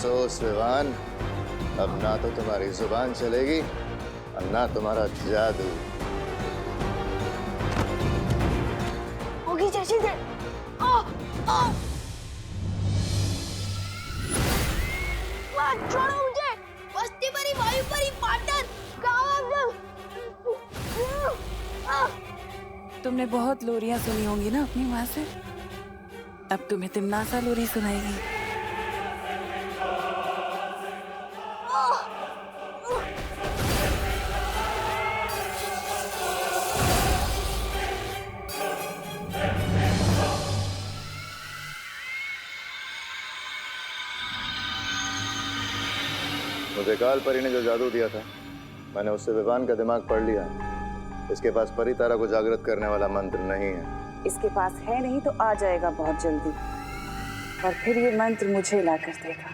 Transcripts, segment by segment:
अफसोस विवान, अब ना तो तुम्हारी जुबान चलेगी और ना तुम्हारा जादू। होगी जैसी दे। छोड़ो मुझे, बस्ती परी, वायु परी, पाटन, कहाँ तुमने बहुत लोरियां सुनी होंगी ना अपनी माँ से, अब तुम्हें तिमनासा लोरी सुनाएगी। मुझे काल परी ने जो जादू दिया था, मैंने उससे विवान का दिमाग पढ़ लिया। इसके पास परी तारा को जागृत करने वाला मंत्र नहीं है। इसके पास है नहीं तो आ जाएगा बहुत जल्दी, और फिर ये मंत्र मुझे ला कर देगा।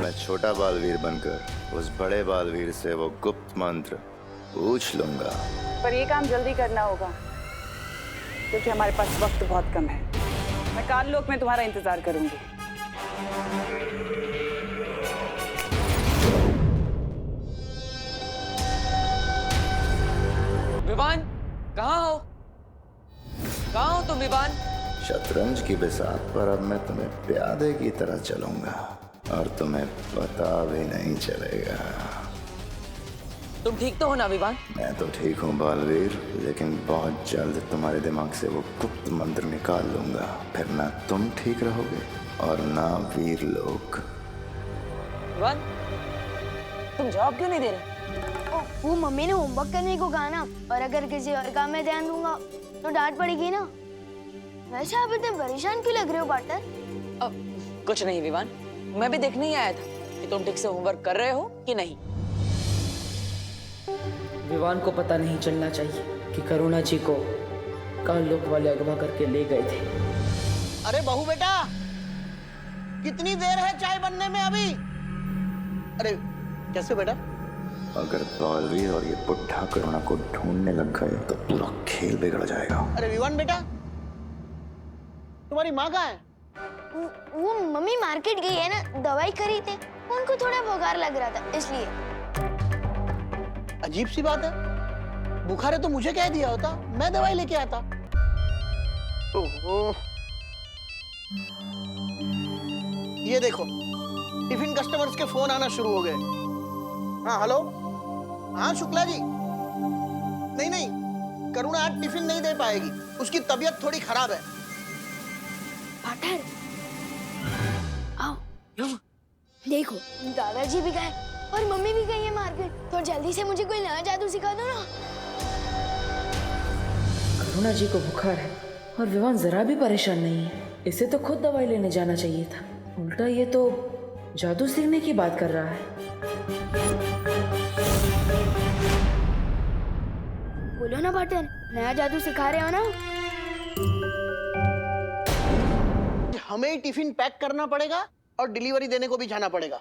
मैं छोटा बालवीर बनकर उस बड़े बालवीर से वो गुप्त मंत्र पूछ लूंगा। पर ये काम जल्दी करना होगा, क्योंकि हमारे पास वक्त बहुत कम है। मैं काल लोक में तुम्हारा इंतजार करूंगी। विवान, कहाँ हो? कहाँ हो तुम विवान? शतरंज की बिसात पर अब मैं तुम्हें प्यादे की तरह चलूंगा और तुम्हें पता भी नहीं चलेगा। तुम ठीक तो हो ना विवान? मैं तो ठीक हूँ बालवीर, लेकिन बहुत जल्द तुम्हारे दिमाग से वो गुप्त मंत्र निकाल लूंगा। फिर ना तुम ठीक रहोगे और ना वीर लोग। विवान, तुम जवाब क्यों नहीं दे रहे? वो मम्मी ने होमवर्क करने को कहा ना, और अगर किसी और काम में ध्यान दूंगा तो डांट पड़ेगी ना। वैसे आप इतने परेशान क्यों लग रहे हो पार्टनर? कुछ नहीं विवान, मैं भी देखने ही आया था कि तुम ठीक से होमवर्क कर रहे हो कि नहीं। विवान को पता नहीं चलना चाहिए कि करुणा जी को काल लोक वाले अगवा करके ले गए थे। अरे बहू बेटा, कितनी देर है चाय बनने में अभी? अरे कैसे बेटा? अगर बालवीर और ये बुढ़ा करुणा को ढूंढने लग गए तो पूरा खेल बिगड़ जाएगा। अरे विवान बेटा, तुम्हारी माँ कहाँ है? वो मम्मी मार्केट गई है ना, दवाई खरीदने। उनको थोड़ा बुखार लग रहा था इसलिए। अजीब सी बात है, बुखार है तो मुझे कह दिया होता, मैं दवाई लेके आता। ओहो, ये देखो टिफिन कस्टमर्स के फोन आना शुरू हो गए। हाँ हेलो, हाँ शुक्ला जी। नहीं नहीं, करुणा आज टिफिन नहीं दे पाएगी, उसकी तबीयत थोड़ी खराब है। पार्टनर आओ, देखो दादाजी भी गए और मम्मी भी गई है मार्केट, तो जल्दी से मुझे कोई नया जादू सिखा दो ना। करुणा जी को बुखार है और विवान जरा भी परेशान नहीं है। इसे तो खुद दवाई लेने जाना चाहिए था, उल्टा ये तो जादू सीखने की बात कर रहा है। बोलो ना पार्टनर, नया जादू सिखा रहे हो ना? हमें ही टिफिन पैक करना पड़ेगा और डिलीवरी देने को भी जाना पड़ेगा।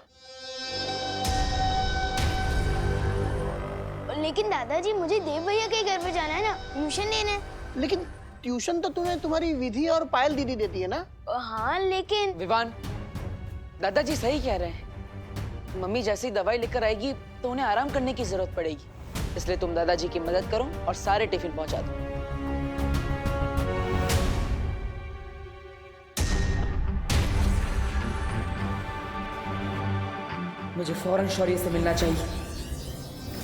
लेकिन दादाजी मुझे देव भैया के घर पे जाना है ना, ट्यूशन लेना है। लेकिन ट्यूशन तो तुम्हें तुम्हारी विधि और पायल दीदी देती है ना? हाँ लेकिन विवान, दादाजी सही कह रहे हैं। मम्मी जैसी दवाई लेकर आएगी तो उन्हें आराम करने की जरूरत पड़ेगी, इसलिए तुम दादाजी की मदद करो और सारे टिफिन पहुंचा दो। मुझे फौरन शौर्य से मिलना चाहिए।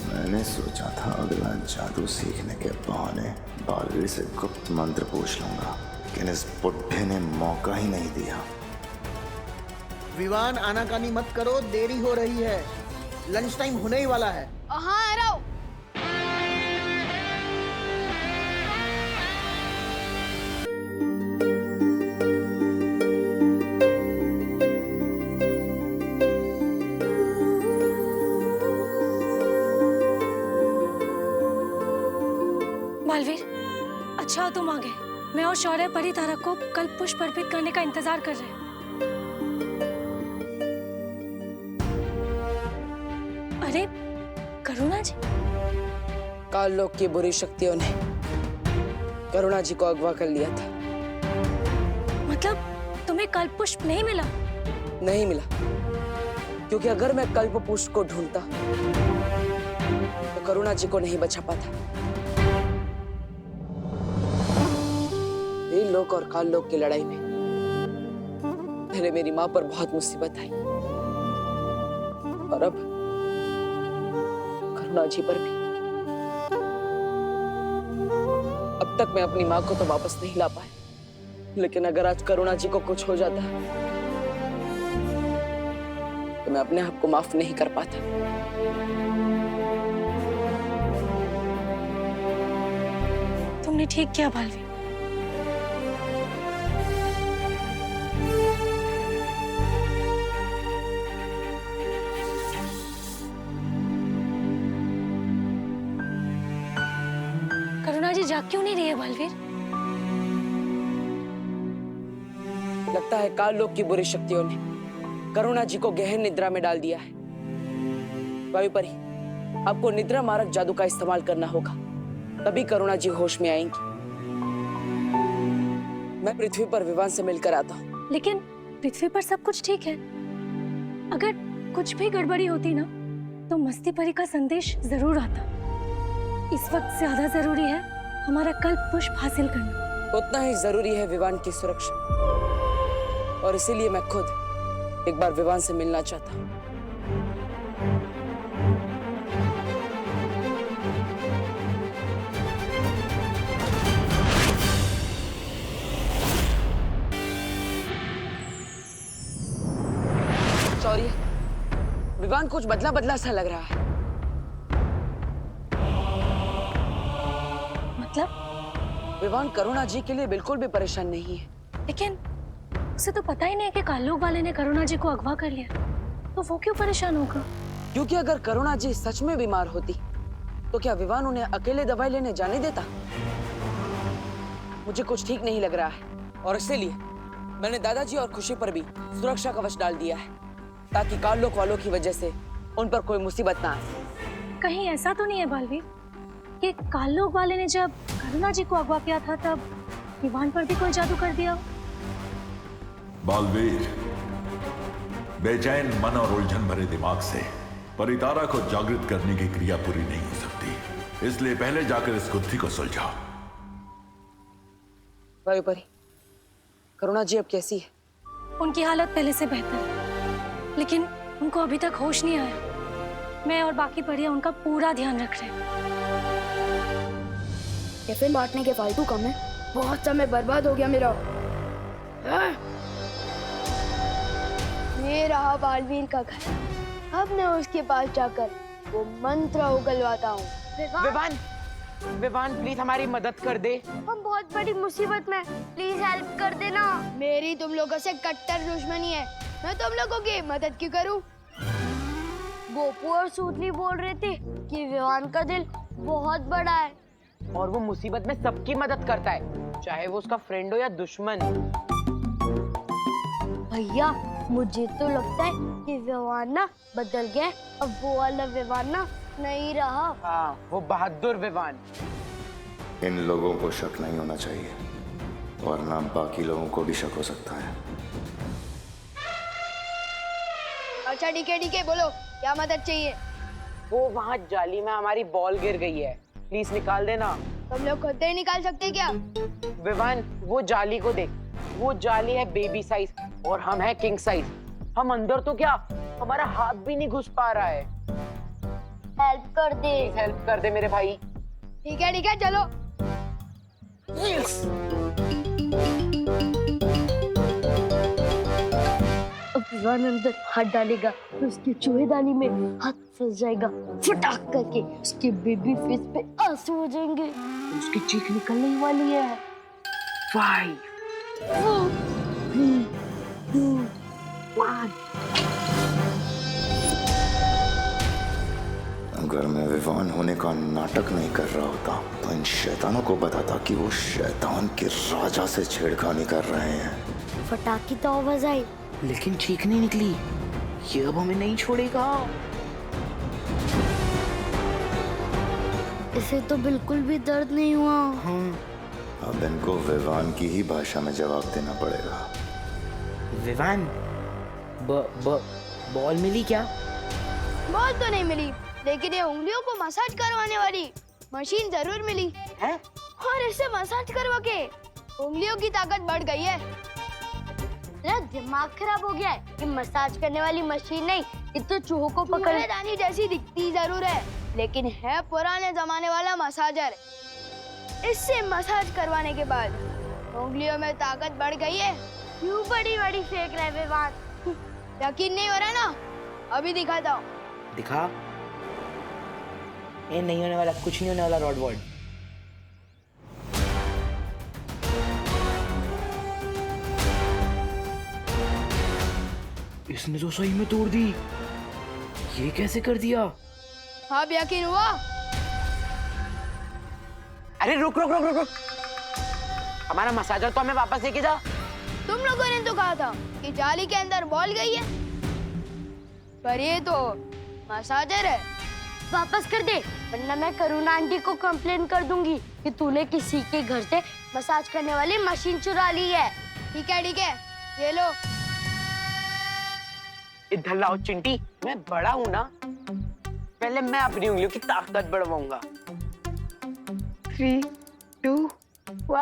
मैंने सोचा था अगला जादू सीखने के बहाने बालवीर से गुप्त मंत्र पूछ लूंगा, लेकिन इस बुढ़े ने मौका ही नहीं दिया। विवान आनाकानी मत करो, देरी हो रही है, लंच टाइम होने ही वाला है। हाँ आ रहा हूँ। बालवीर, अच्छा तुम आ गए। मैं और शौर्य परी तारा को कल पुष्प अर्पित करने का इंतजार कर रहे हैं। अरे करुणा जी, काल लोक की बुरी शक्तियों ने करुणा जी को अगवा कर लिया था। मतलब तुम्हें कल्पपुष्प नहीं मिला? नहीं मिला, क्योंकि अगर मैं कल्पपुष्प को ढूंढता तो करुणा जी को नहीं बचा पाता। ये लोक और काल लोक की लड़ाई में पहले मेरी माँ पर बहुत मुसीबत आई और अब करुणा जी पर भी। अब तक मैं अपनी माँ को तो वापस नहीं ला पाया, लेकिन अगर आज करुणा जी को कुछ हो जाता तो मैं अपने आप को माफ नहीं कर पाता। तुमने ठीक किया बालवीर। करुणा जी जाग क्यों नहीं रही है बालवीर? लगता है काल लोक की बुरी शक्तियों ने करुणा जी को गहन निद्रा में डाल दिया है। वायुपरी, आपको निद्रा मारक जादू का इस्तेमाल करना होगा, तभी करुणा जी होश में आएंगी। मैं पृथ्वी पर विवान से मिलकर आता हूँ। लेकिन पृथ्वी पर सब कुछ ठीक है। अगर कुछ भी गड़बड़ी होती ना तो मस्ती परी का संदेश जरूर आता। इस वक्त ज्यादा जरूरी है हमारा कल्पपुष्प हासिल करना। उतना ही जरूरी है विवान की सुरक्षा, और इसीलिए मैं खुद एक बार विवान से मिलना चाहता हूँ। सॉरी, विवान कुछ बदला बदला सा लग रहा है। मतलब? विवान करुणा जी के लिए बिल्कुल भी परेशान नहीं है। लेकिन उसे तो पता ही नहीं है कि काल्लोक वाले ने करुणा जी को अगवा कर लिया, तो वो क्यों परेशान होगा? क्योंकि अगर करुणा जी सच में बीमार होती तो क्या विवान उन्हें अकेले दवाई लेने जाने देता? मुझे कुछ ठीक नहीं लग रहा है, और इसीलिए मैंने दादाजी और खुशी पर भी सुरक्षा कवच डाल दिया है, ताकि काल्लोक वालों की वजह से उन पर कोई मुसीबत ना आए। कहीं ऐसा तो नहीं है बालवीर कि काल्लोक वाले ने जब करुणा जी को अगवा किया था तब विवान पर भी कोई जादू कर दिया? बालवीर, बेचैन मन और उलझन भरे दिमाग से परितारा को जागृत करने की क्रिया पूरी नहीं हो सकती, इसलिए पहले जाकर इस गुत्थी को सुलझाओ। वायुपरी, करुणा जी अब कैसी है? उनकी हालत पहले से बेहतर है, लेकिन उनको अभी तक होश नहीं आया। मैं और बाकी परियां उनका पूरा ध्यान रख रहे हैं। टिफिन बांटने के फालतू काम है, बहुत समय बर्बाद हो गया मेरा। ये रहा बालवीर का घर। अब मैं उसके पास जाकर वो मंत्र उगलवाता हूँ। विवान, विवान प्लीज हमारी मदद कर दे। हम बहुत बड़ी मुसीबत में, प्लीज हेल्प कर देना। मेरी तुम लोगों से कट्टर दुश्मनी है, मैं तुम लोगों की मदद क्यों करूं? गोपू और सूतली बोल रहे थे कि विवान का दिल बहुत बड़ा है और वो मुसीबत में सबकी मदद करता है, चाहे वो उसका फ्रेंड हो या दुश्मन। भैया मुझे तो लगता है कि विवान ना बदल गया, अब वो वाला विवान ना नहीं रहा। हाँ, वो बहादुर विवान। इन लोगों को शक नहीं होना चाहिए, वरना बाकी लोगों को भी शक हो सकता है। अच्छा ठीक है, बोलो क्या मदद चाहिए? वो वहाँ जाली में हमारी बॉल गिर गई है, प्लीज निकाल देना। तुम लोग खुद ही निकाल सकते क्या? विवान, वो जाली को देख, वो जाली है बेबी साइज और हम है किंग साइज। हम अंदर तो क्या, हमारा हाथ भी नहीं घुस पा रहा है। हेल्प कर दे। हेल्प कर दे मेरे भाई। ठीक है चलो। अब विवान अंदर हाथ डालेगा तो उसकी चूहेदानी में हाथ फंस जाएगा, फटाक करके उसके बेबी फेस पे आंसू हो जाएंगे, उसकी चीख निकलने ही वाली है। 5 4 3 2 1। अगर मैं विवान होने का नाटक नहीं कर रहा होता तो इन शैतानों को बताता कि वो शैतान के राजा से छेड़खानी कर रहे हैं। फटाक की तो आवाज आई, लेकिन चीख नहीं निकली। ये अब हमें नहीं छोड़ेगा। इसे तो बिल्कुल भी दर्द नहीं हुआ। हाँ, कुंदन को विवान की ही भाषा में जवाब देना पड़ेगा। विवान, बॉल मिली क्या? बॉल तो नहीं मिली, लेकिन ये उंगलियों को मसाज करवाने वाली मशीन जरूर मिली है? और इससे मसाज करवा के उंगलियों की ताकत बढ़ गई है। मेरा दिमाग खराब हो गया है। ये मसाज करने वाली मशीन नहीं, ये तो चूहों को पकड़ने जैसी दिखती जरूर है, लेकिन है पुराने जमाने वाला मसाजर। इससे मसाज करवाने के बाद उंगलियों में ताकत बढ़ गई है। क्यों बड़ी बड़ी फेंक रहे विवान? यकीन नहीं हो रहा ना? अभी दिखाता हूँ। दिखा। ये नहीं होने वाला, कुछ नहीं होने वाला रॉडवर्ड। इसने तो सही में तोड़ दी। ये कैसे कर दिया? अब यकीन हुआ? अरे रुक रुक रुक रुक रुक, हमारा मसाजर तो हमें वापस लेके जा। तुम लोगों ने तो कहा था कि जाली के अंदर बॉल गई है, पर ये तो मसाजर है। वापस कर दे, वरना मैं करुणा आंटी को कंप्लेन कर दूंगी कि तूने किसी के घर से मसाज करने वाली मशीन चुरा ली है। ठीक है, ये लो। इधर लाओ चिंटी, मैं बड़ा हूँ ना, पहले मैं अपनी उंगलियों की ताकत बढ़वाऊंगा। 3, 2, 1।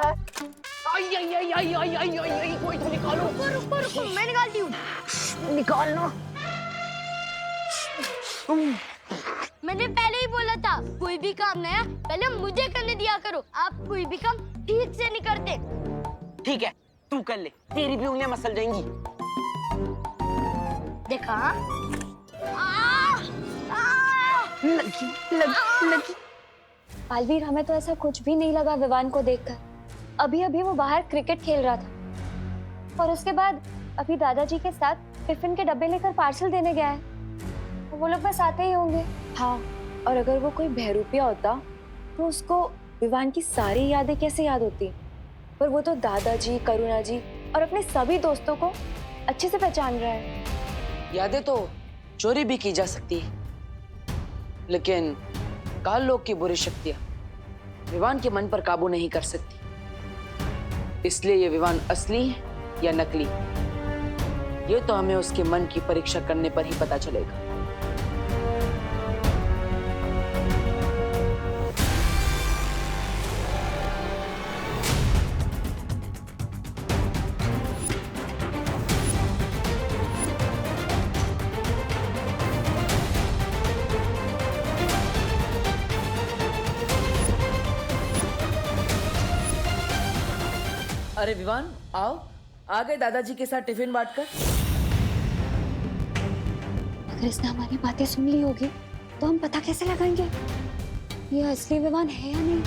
आई आई आई आई आई आई आई आई, कोई तो निकालो। रुको, मैं निकालती हूँ। निकालना। मैंने पहले ही बोला था, कोई भी काम नया पहले मुझे करने दिया करो। आप कोई भी काम ठीक से नहीं करते। ठीक है, तू कर ले, तेरी भी उंगलियां मसल जाएंगी। देखा? लगी। बालवीर, हमें तो ऐसा कुछ भी नहीं लगा विवान को देखकर। अभी अभी वो बाहर क्रिकेट खेल रहा था, और उसके बाद अभी दादाजी के साथ टिफिन के डब्बे लेकर पार्सल देने गया है। वो लोग बस आते ही होंगे। हाँ, और अगर वो कोई बहरूपिया होता तो उसको विवान की सारी यादें कैसे याद होती? पर वो तो दादाजी, करुणा जी और अपने सभी दोस्तों को अच्छे से पहचान रहा है। यादें तो चोरी भी की जा सकती है, लेकिन काल लोक की बुरी शक्तियां विवान के मन पर काबू नहीं कर सकती। इसलिए ये विवान असली है या नकली, ये तो हमें उसके मन की परीक्षा करने पर ही पता चलेगा। अरे विवान, आओ, आ गए दादाजी के साथ टिफिन बांटकर। अगर इसने हमारी बातें सुन ली होगी तो हम पता कैसे लगाएंगे ये असली विवान है या नहीं?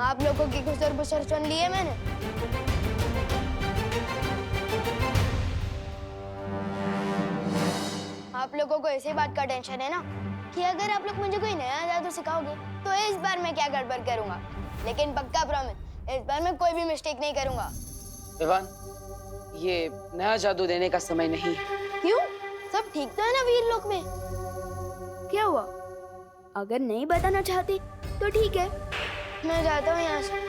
आप लोगों की गुजर बसर सुन ली है मैंने। आप लोगों को इसी बात का टेंशन है ना कि अगर आप लोग मुझे कोई नया जादू सिखाओगे तो इस बार मैं क्या गड़बड़ करूंगा, लेकिन पक्का प्रॉमिस, इस बार मैं कोई भी मिस्टेक नहीं करूंगा। विवान, ये नया जादू देने का समय नहीं है। क्यों? सब ठीक तो है ना वीर लोक में? क्या हुआ? अगर नहीं बताना चाहती तो ठीक है, मैं जाता हूँ यहाँ से।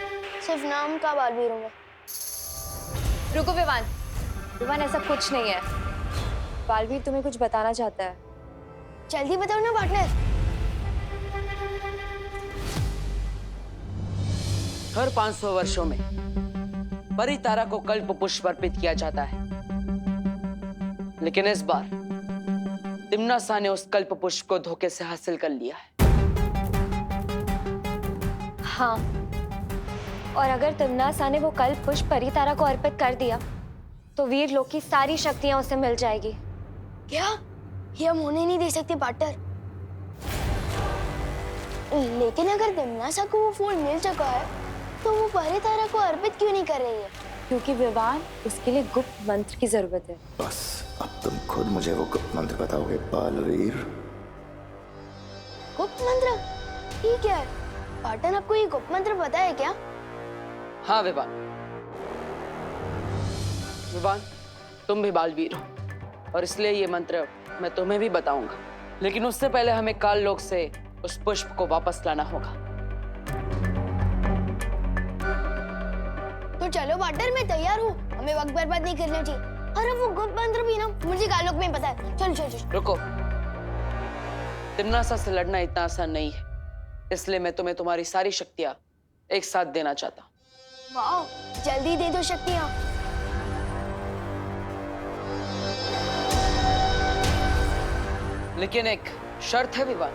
सिर्फ नाम का बालवीर हूँ मैं। रुको विवान, विवान ऐसा कुछ नहीं है। बालवीर तुम्हें कुछ बताना चाहता है। जल्दी बताओ ना पार्टनर। हर 500 वर्षों में परितारा को कल्प पुष्प अर्पित किया जाता है, लेकिन इस बार तिम्नासा ने उस कल्प पुष्प को धोखे से हासिल कर लिया है। हाँ, और अगर तिम्नासा ने वो कल्प पुष्प परितारा को अर्पित कर दिया तो वीर लोक की सारी शक्तियां उसे मिल जाएगी। क्या? ये हम होने नहीं दे सकते पार्टनर। लेकिन अगर तिम्नासा को वो फूल मिल चुका है तो वो परितारा को अर्पित क्यों नहीं कर रही है? क्योंकि विवान, उसके लिए गुप्त मंत्र की जरूरत है। बस अब तुम खुद मुझे वो गुप्त मंत्र बताओगे बालवीर। गुप्त मंत्र? ठीक है पार्टनर, आपको ये गुप्त मंत्र पता है क्या? हाँ विवान, विवान तुम भी बालवीर हो और इसलिए ये मंत्र मैं तुम्हें भी बताऊंगा, लेकिन उससे पहले हमें काल लोक से उस पुष्प को वापस लाना होगा। तो चलो पार्टनर, मैं तैयार हूँ। हमें वक्त बर्बाद नहीं करना चाहिए। अरे वो गुप्त मंत्र भी ना मुझे कालोक में पता है। चल चल चल। रुको, तिमनासा से लड़ना इतना आसान नहीं है, इसलिए मैं तुम्हें तुम्हारी सारी शक्तियां एक साथ देना चाहता हूँ। वाह, जल्दी दे दो शक्तियाँ। लेकिन एक शर्त है विवान।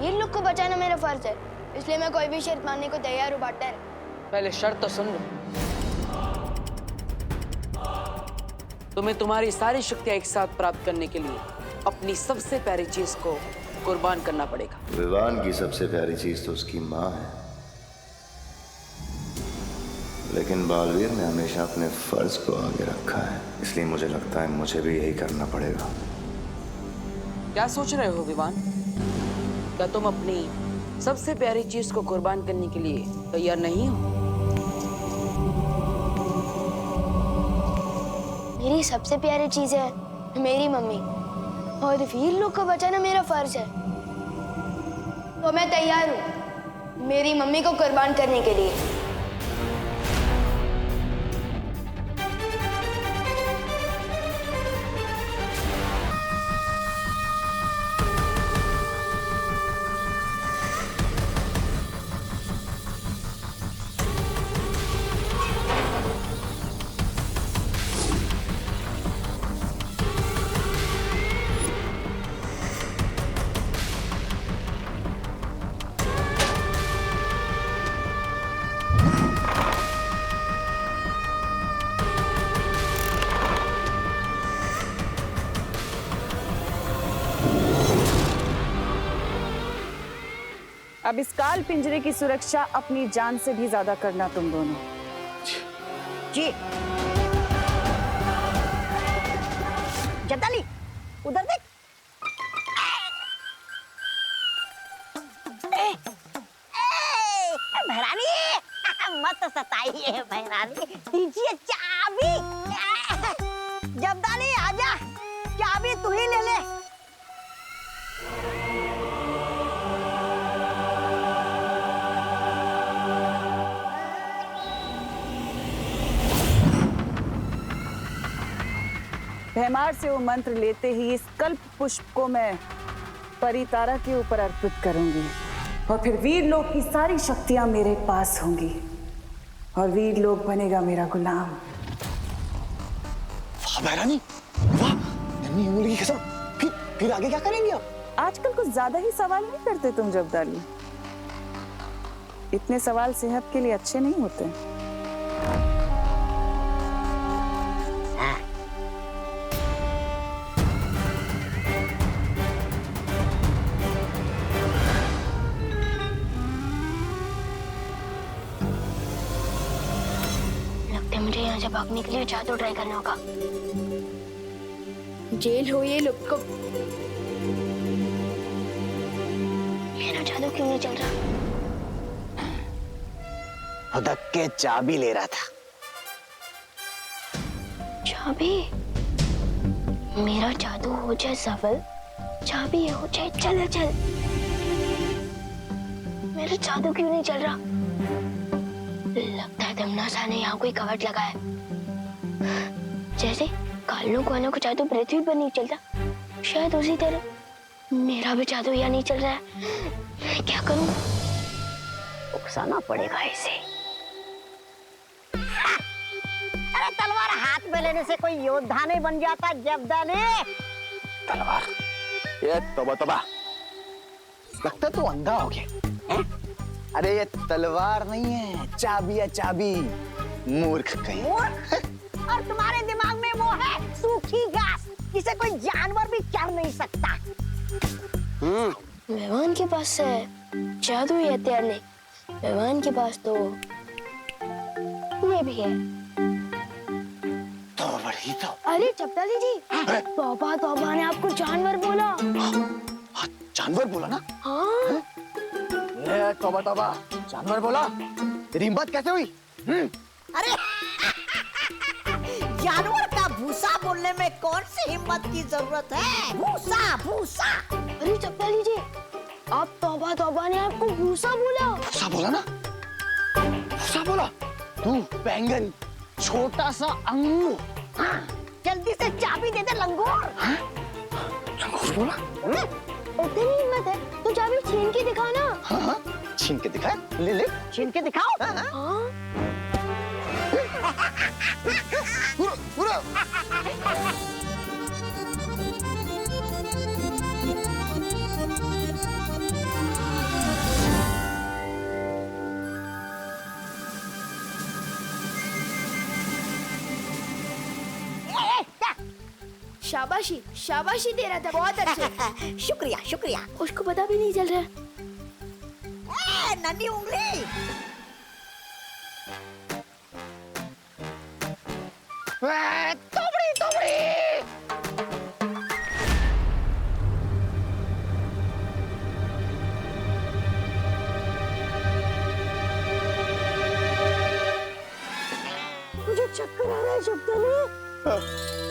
इन लोग को बचाना मेरा फर्ज है, इसलिए मैं कोई भी शर्त मानने को तैयार हूँ पार्टनर। पहले शर्त तो सुन लो। तुम्हें तुम्हारी सारी शक्तियां एक साथ प्राप्त करने के लिए अपनी सबसे प्यारी चीज को कुर्बान करना पड़ेगा। विवान की सबसे प्यारी चीज तो उसकी माँ है, लेकिन बालवीर ने हमेशा अपने फर्ज को आगे रखा है, इसलिए मुझे लगता है मुझे भी यही करना पड़ेगा। क्या सोच रहे हो विवान? क्या तुम अपनी सबसे प्यारी चीज को कुर्बान करने के लिए तैयार नहीं हो? मेरी सबसे प्यारी चीज है मेरी मम्मी, और वीर लोग को बचाना मेरा फर्ज है, तो मैं तैयार हूँ मेरी मम्मी को कुर्बान करने के लिए। अब इस काल पिंजरे की सुरक्षा अपनी जान से भी ज्यादा करना तुम दोनों। जी जब्दाली, उधर देख। महारानी मत सताइए महारानी, दीजिए चाबी। जब्दाली आजा, चाबी तू ही ले ले। भैमार से वो मंत्र लेते ही इस कल्प पुष्प को मैं परितारा के ऊपर अर्पित करूंगी, और फिर वीर लोक की सारी शक्तियां मेरे पास होंगी, और वीर लोक बनेगा मेरा गुलाम। वाह महारानी, वाह, नन्ही उंगली की कसम। फिर आगे क्या करेंगे आप? आजकल कुछ ज्यादा ही सवाल नहीं करते तुम जब्दाली, इतने सवाल सेहत के लिए अच्छे नहीं होते। मुझे यहाँ से भागने के लिए जादू ट्राई करना होगा। जेल हो ये लोग को, मेरा जादू क्यों नहीं चल रहा? हुदक के चाबी ले रहा था। चाबी? मेरा जादू हो जाए सफल, चाबी हो जाए चल चल। मेरा जादू क्यों नहीं चल रहा? लगता है तिमनासा ने यहाँ कोई कवच लगा है, जैसे कालों को आना को जादू पृथ्वी पर नहीं चलता, शायद उसी तरह मेरा भी जादू यहाँ नहीं चल रहा है। मैं क्या करूं? उकसाना पड़ेगा इसे। अरे तलवार हाथ में लेने से कोई योद्धा नहीं बन जाता जब्दाली। तलवार? ये तौबा तौबा, लगता है तू अंधा हो गया। अरे ये तलवार नहीं है, चाबी है चाबी। मूर्ख कहीं। मूर्ख? और तुम्हारे दिमाग में वो है सूखी घास, जिसे कोई जानवर भी चढ़ नहीं सकता। मेहमान के पास है जादू ही हथियार नहीं, मेहमान के पास तो ये भी है। तो बड़ी तो। अरे जब्दाली जी, तौबा तौबा ने आपको जानवर बोला। जानवर बोला ना? हाँ। ये तौबा तौबा, जानवर बोला? तेरी हिम्मत कैसे हुई? अरे जानवर का भूसा बोलने में कौन सी हिम्मत की जरूरत है? भूसा भूसा। अरे जब्दाली जी, आप तौबा तौबा ने आपको भूसा बोला। भूसा बोला ना? भूसा बोला? तू बैंगन, छोटा सा अंगूर। हाँ, जल्दी से चाबी दे दे लंगूर। लंगूर बोला? उतनी हिम्मत है तो चाबी छीन के दिखा ना। हाँ, छीन के दिखा। ले ले, छीन के दिखाओ। हाँ? पूरा पूरा। शाबाशी शाबाशी दे रहा था, बहुत अच्छे। शुक्रिया शुक्रिया। उसको पता भी नहीं चल रहा। नन्ही उंगली। तोबड़ी तोबड़ी। मुझे चक्कर आ रहा है शब्दों में।